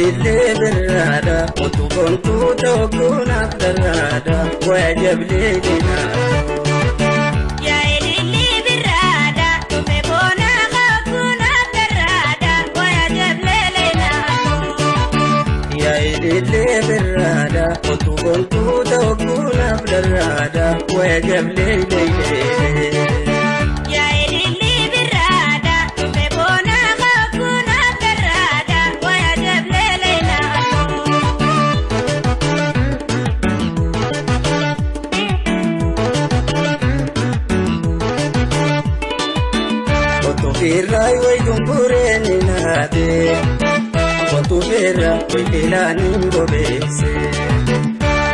ليلي بالرادة وتكونتو توكونا بالرادة وعجب ليلنا يا ليلي بالرادة تفكونا غاكونا بالرادة وعجب ليلنا يا ليلي بالرادة وتكونتو توكونا بالرادة وعجب ليلنا Firrai way dumbureni nade Otu firra way filanin gobese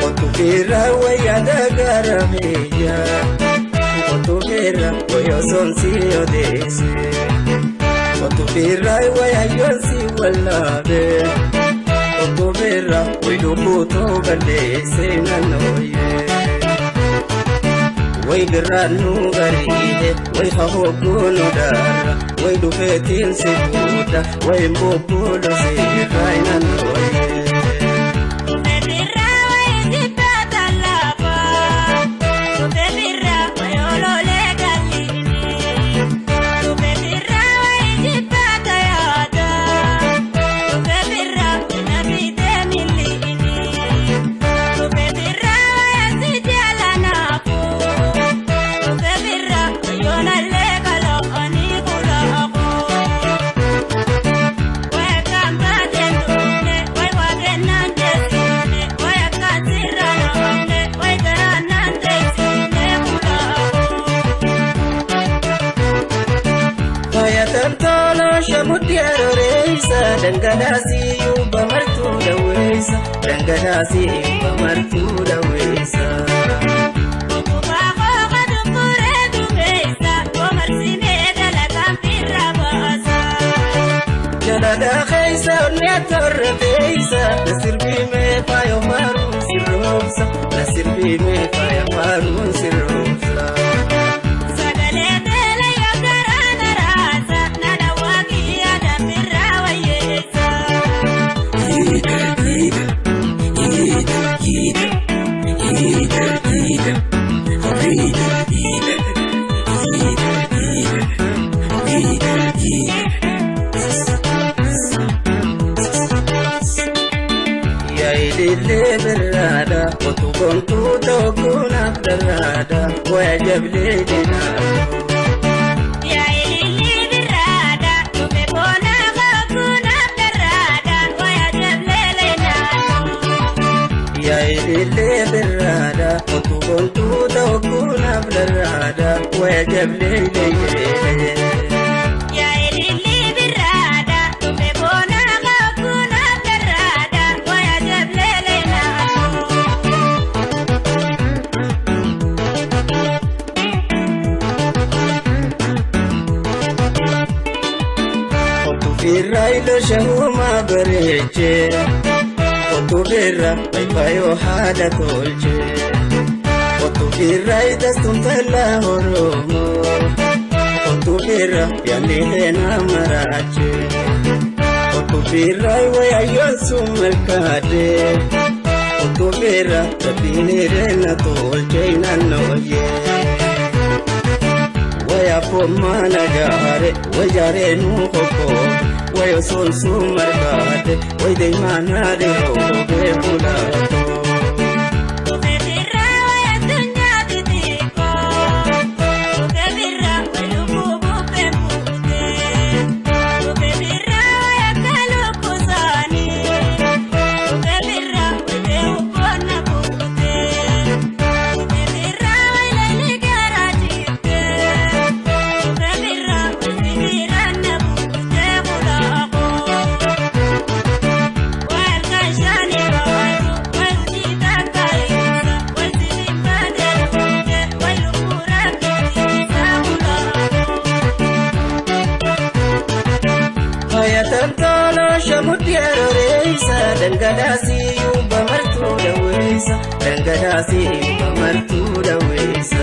Otu firra way adagara meya Otu firra way osonsi odese Otu firra way ayonsi walabe Otu firra way dukuto galese nanoye way biranu garide way khawguno dara way dufetin sibuda way mbobulo sirayna noye Shamudiaro reisa dangadasi yuba martuda weisa dangadasi yuba martuda weisa Okubago gadukure dumeisa komarsine dalagan firabasa Jalada khaisa netor reisa nasirbi me fayo maru sirrosa nasirbi me fayo maru sirrosa ليلي بالرادة وتكونتو توكونا بالرادة وعجب ليلنا يا ليلي بالرادة تفكونا غاكونا بالرادة وعجب ليلنا يا ليلي بالرادة وتكونتو توكونا بالرادة وعجب ليلنا Firrai lo shahuma bereche Otu firra paipayo hada tolche Otu firrai dastuntala horomo Otu firra yalihena marache Otu firrai wayayon sumelkade Otu firra tabinirena tolche inanoye Waya pomana jare wajare nuhoko Wayo son sumarkade way de manade robe bulato Shamudiaro reisa dangadasi yuba martuda weisa dangadasi yuba martuda weisa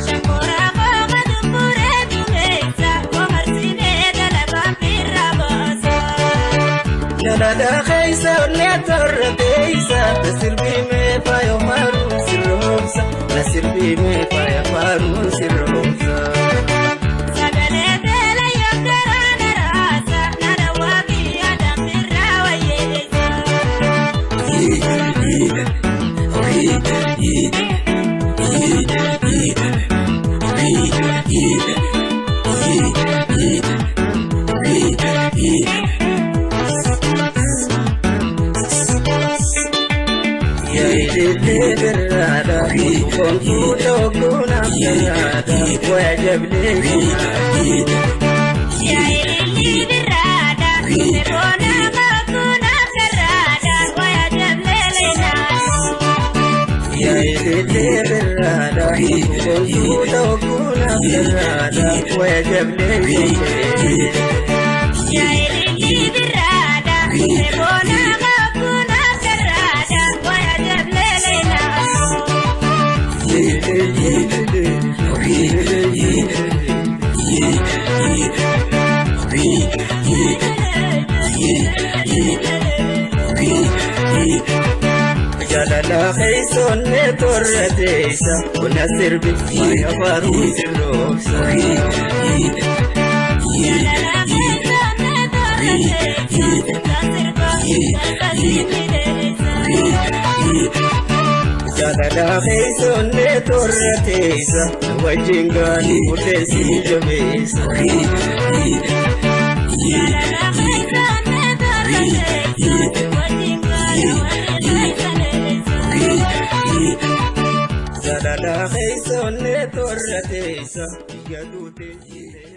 Shakora goga dumbure dumeisa komarsine dalagan firabasa جلالة خيسة ونيتر بيسة نسر بيمي فايو فارون سروسة نسر بيمي فايو فارون سروسة كنت تكون أبدا وعجب لي يا إلي بالرادة تكون أكون أبدا وعجب لينا يا إلي بالرادة كنت تكون أبدا وعجب لي يا إلي بالرادة تكون أكون أبدا وعجب لينا جلالة خيسون ترديسة ونسر بما يفاروس الروسة جلالة خيسون ترديسة وجنغاني ودسي جبيسة جلالة خيسون ترديسة يدوتي